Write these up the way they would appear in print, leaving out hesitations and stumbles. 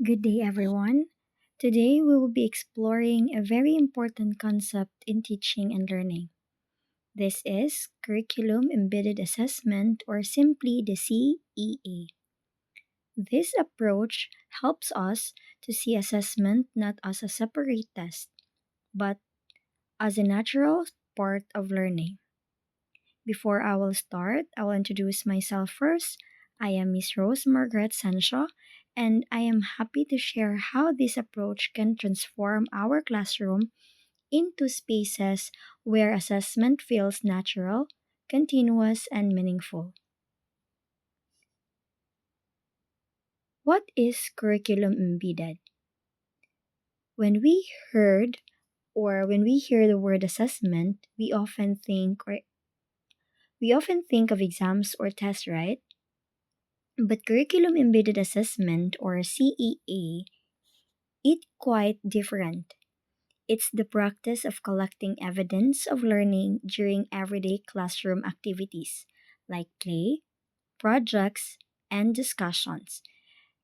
Good day, everyone. Today we will be exploring a very important concept in teaching and learning. This is Curriculum Embedded Assessment, or simply the CEA. This approach helps us to see assessment not as a separate test, but as a natural part of learning. Before I will start, I will introduce myself first. I am Miss Rose Margaret Sancho, and I am happy to share how this approach can transform our classroom into spaces where assessment feels natural, continuous, and meaningful. What is curriculum embedded? When we heard when we hear the word assessment, we often think of exams or tests, right? But curriculum embedded assessment, or CEA, it's quite different. It's the practice of collecting evidence of learning during everyday classroom activities like play, projects, and discussions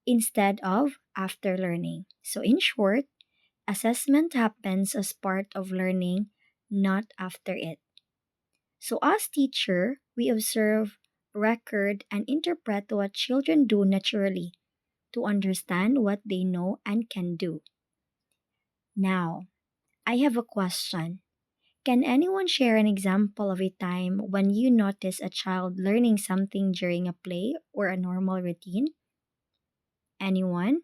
instead of after learning. So in short, assessment happens as part of learning, not after it. So as teacher, we observe, record, and interpret what children do naturally to understand what they know and can do. Now, I have a question. Can anyone share an example of a time when you notice a child learning something during a play or a normal routine? Anyone?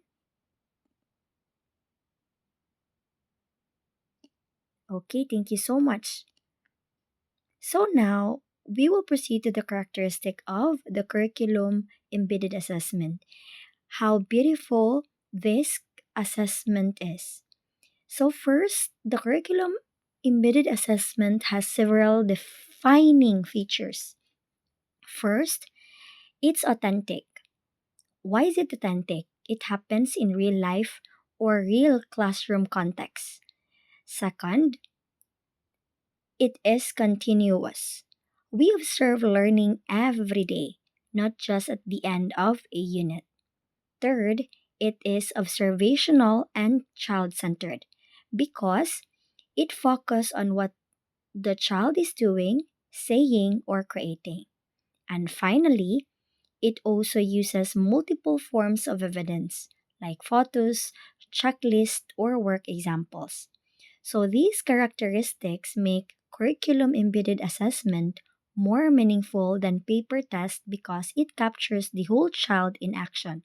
Okay, thank you so much. So now, we will proceed to the characteristic of the curriculum embedded assessment. How beautiful this assessment is. So, first, the curriculum embedded assessment has several defining features. First, it's authentic. Why is it authentic? It happens in real life or real classroom context. Second, it is continuous. We observe learning every day, not just at the end of a unit. Third, it is observational and child centered because it focuses on what the child is doing, saying, or creating. And finally, it also uses multiple forms of evidence like photos, checklists, or work examples. So these characteristics make curriculum embedded assessment more meaningful than paper tests because it captures the whole child in action.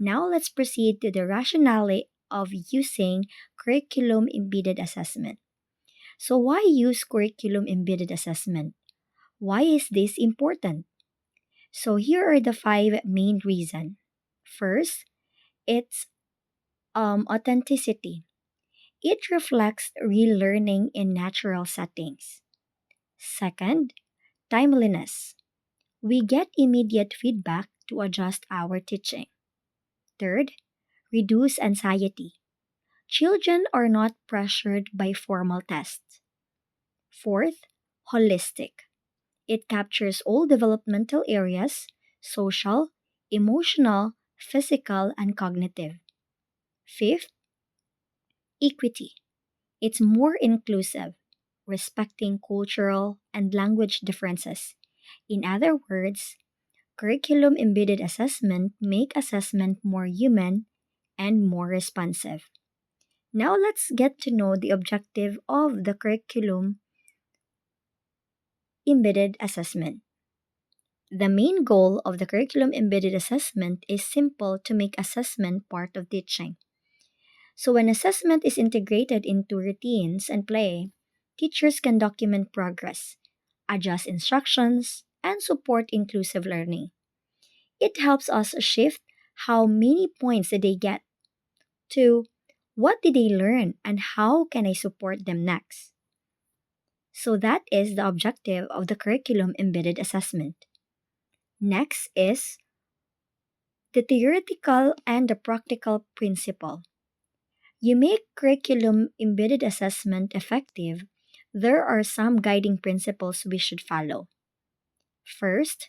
Now let's proceed to the rationale of using curriculum embedded assessment. So why use curriculum embedded assessment? Why is this important? So here are the five main reasons. First, it's authenticity. It reflects real learning in natural settings. Second, timeliness. We get immediate feedback to adjust our teaching. Third, reduce anxiety. Children are not pressured by formal tests. Fourth, holistic. It captures all developmental areas: social, emotional, physical, and cognitive. Fifth, equity. It's more inclusive, respecting cultural and language differences. In other words, curriculum embedded assessment make assessment more human and more responsive. Now let's get to know the objective of the curriculum embedded assessment. The main goal of the curriculum embedded assessment is simple: to make assessment part of teaching. So when assessment is integrated into routines and play, teachers can document progress, adjust instructions, and support inclusive learning. It helps us shift how many points did they get to what did they learn and how can I support them next. So that is the objective of the curriculum embedded assessment. Next is the theoretical and the practical principle. You make curriculum embedded assessment effective, there are some guiding principles we should follow. First,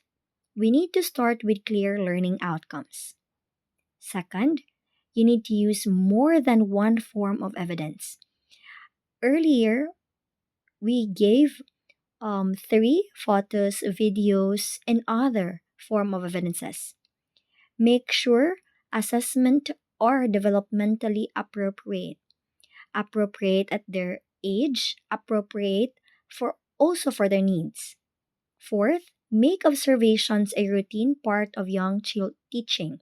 we need to start with clear learning outcomes. Second, You need to use more than one form of evidence. Earlier, we gave three photos, videos, and other form of evidences. Make sure assessment are developmentally appropriate at their age, appropriate for also for their needs. Fourth, make observations a routine part of young child teaching.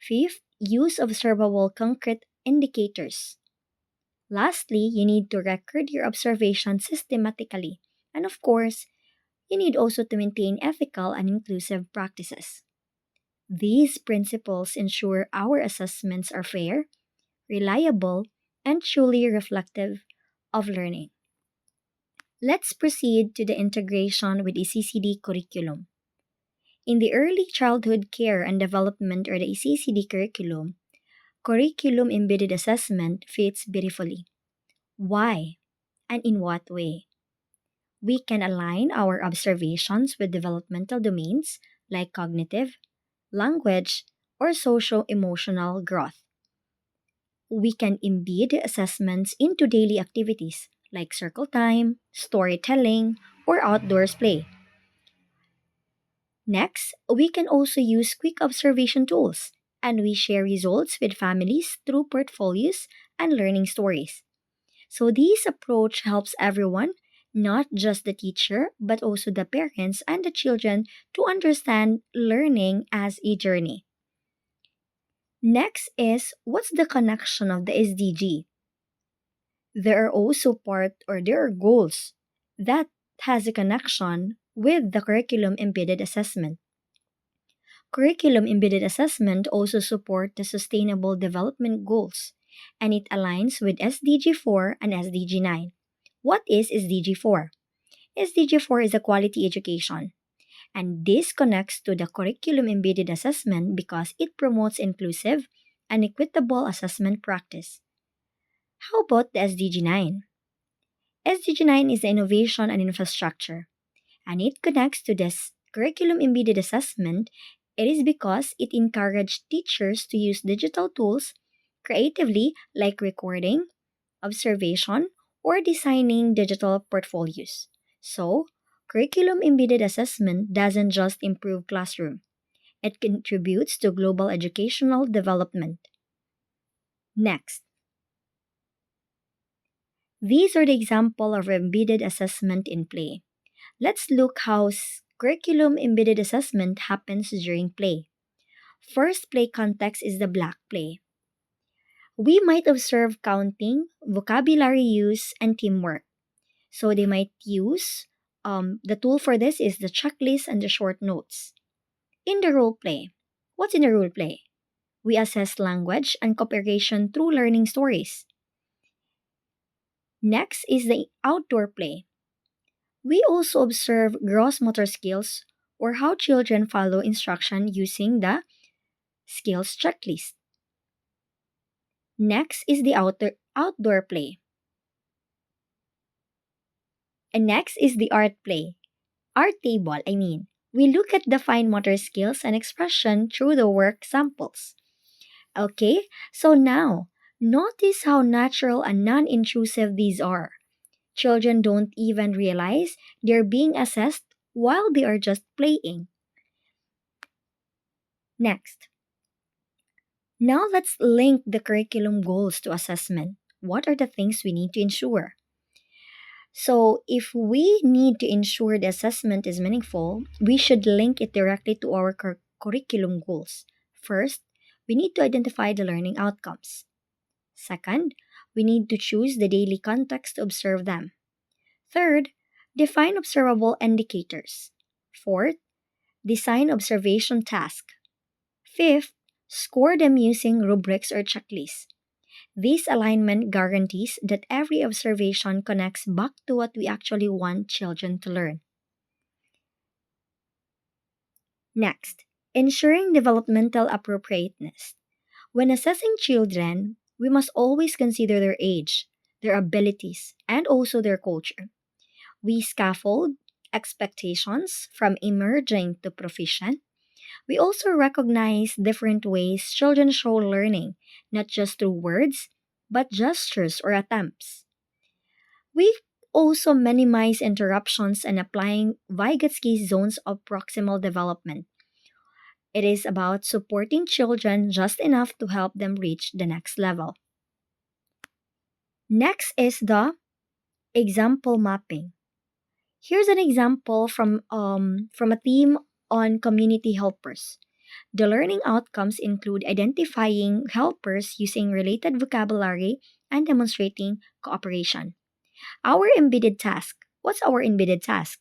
Fifth, use observable concrete indicators. Lastly, you need to record your observations systematically. And of course, you need also to maintain ethical and inclusive practices. These principles ensure our assessments are fair, reliable, and truly reflective of learning. Let's proceed to the integration with ECCD curriculum. In the early childhood care and development or the ECCD curriculum embedded assessment fits beautifully. Why and in what way? We can align our observations with developmental domains like cognitive, language, or social emotional growth. We can embed assessments into daily activities like circle time, storytelling, or outdoors play. Next, we can also use quick observation tools, and we share results with families through portfolios and learning stories. So this approach helps everyone, not just the teacher, but also the parents and the children to understand learning as a journey. Next is what's the connection of the SDG? There are also there are goals that has a connection with the curriculum embedded assessment. Curriculum embedded assessment also support the sustainable development goals and it aligns with SDG 4 and SDG 9. What is SDG 4? SDG 4 is a quality education and this connects to the curriculum embedded assessment because it promotes inclusive and equitable assessment practice. How about the SDG 9? SDG 9 is the innovation and infrastructure, and it connects to this curriculum embedded assessment. It is because it encouraged teachers to use digital tools creatively, like recording, observation, or designing digital portfolios. So, curriculum embedded assessment doesn't just improve classroom, it contributes to global educational development. Next, these are the example of embedded assessment in play. Let's look how curriculum embedded assessment happens during play. First play context is the black play. We might observe counting, vocabulary use, and teamwork. So they might use the tool for this is the checklist and the short notes. In the role play, what's in the role play? We assess language and cooperation through learning stories. Next is the outdoor play. We also observe gross motor skills or how children follow instruction using the skills checklist. Next is the outdoor play. And next is the art play. Art table, I mean. We look at the fine motor skills and expression through the work samples. Okay, so now, notice how natural and non-intrusive these are. Children don't even realize they're being assessed while they are just playing. Next, now let's link the curriculum goals to assessment. What are the things we need to ensure? So, if we need to ensure the assessment is meaningful, we should link it directly to our curriculum goals. First, we need to identify the learning outcomes. Second, we need to choose the daily context to observe them. Third, define observable indicators. Fourth, design observation tasks. Fifth, score them using rubrics or checklists. This alignment guarantees that every observation connects back to what we actually want children to learn. Next, ensuring developmental appropriateness. When assessing children, we must always consider their age, their abilities, and also their culture. We scaffold expectations from emerging to proficient. We also recognize different ways children show learning, not just through words, but gestures or attempts. We also minimize interruptions and applying Vygotsky's zones of proximal development. It is about supporting children just enough to help them reach the next level. Next is the example mapping. Here's an example from a theme on community helpers. The learning outcomes include identifying helpers using related vocabulary and demonstrating cooperation. Our embedded task. What's our embedded task?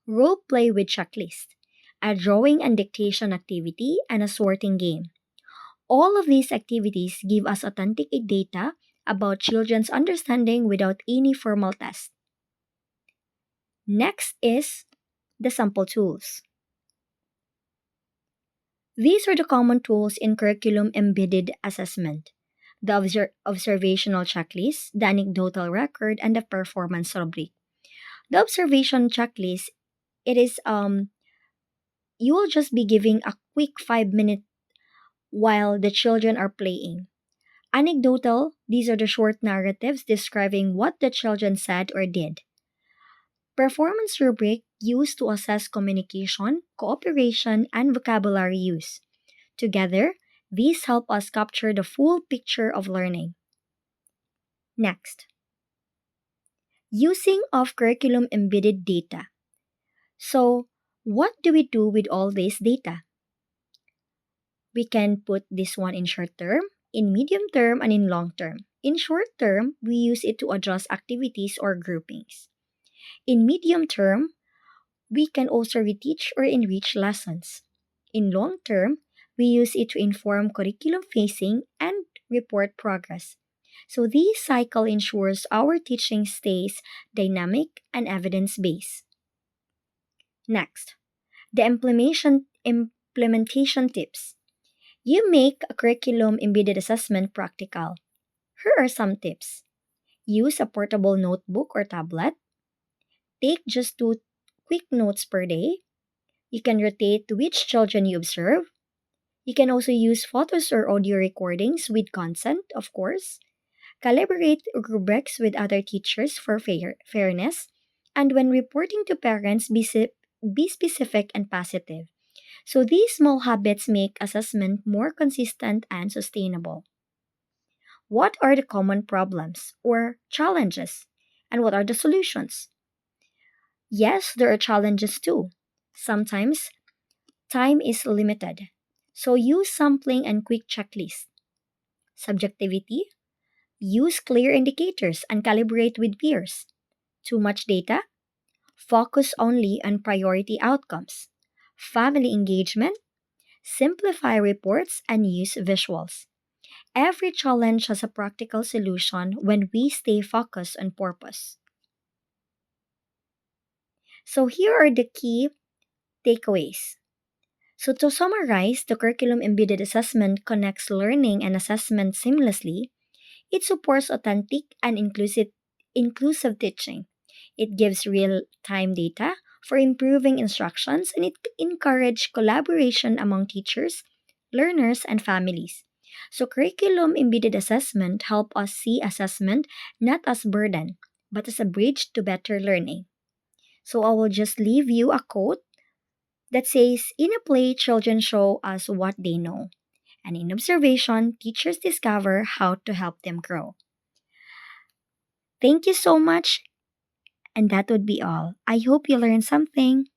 Role play with checklist, a drawing and dictation activity, and a sorting game. All of these activities give us authentic data about children's understanding without any formal test. Next is the sample tools. These are the common tools in curriculum embedded assessment: the observational checklist, the anecdotal record, and the performance rubric. The observation checklist, it is you will just be giving a quick 5 minute while the children are playing. Anecdotal, these are the short narratives describing what the children said or did. Performance rubric used to assess communication, cooperation, and vocabulary use. Together, these help us capture the full picture of learning. Next, using of curriculum embedded data. So, what do we do with all this data? We can put this one in short term, in medium term, and in long term. In short term, we use it to adjust activities or groupings. In medium term, we can also reteach or enrich lessons. In long term, we use it to inform curriculum phasing and report progress. So this cycle ensures our teaching stays dynamic and evidence-based. Next, the implementation tips. You make a curriculum embedded assessment practical. Here are some tips. Use a portable notebook or tablet. Take just 2 quick notes per day. You can rotate which children you observe. You can also use photos or audio recordings with consent, of course. Calibrate rubrics with other teachers for fairness. And when reporting to parents, be specific and positive. So these small habits make assessment more consistent and sustainable. What are the common problems or challenges? And what are the solutions? Yes, there are challenges too. Sometimes time is limited. So use sampling and quick checklists. Subjectivity, use clear indicators and calibrate with peers. Too much data, focus only on priority outcomes. Family engagement, simplify reports and use visuals. Every challenge has a practical solution when we stay focused on purpose. So here are the key takeaways. So to summarize, the curriculum embedded assessment connects learning and assessment seamlessly. It supports authentic and inclusive teaching. It gives real-time data for improving instructions, and it encourages collaboration among teachers, learners, and families. So curriculum embedded assessment help us see assessment not as burden, but as a bridge to better learning. So I will just leave you a quote that says, in a play, children show us what they know, and in observation, teachers discover how to help them grow. Thank you so much, and that would be all. I hope you learned something.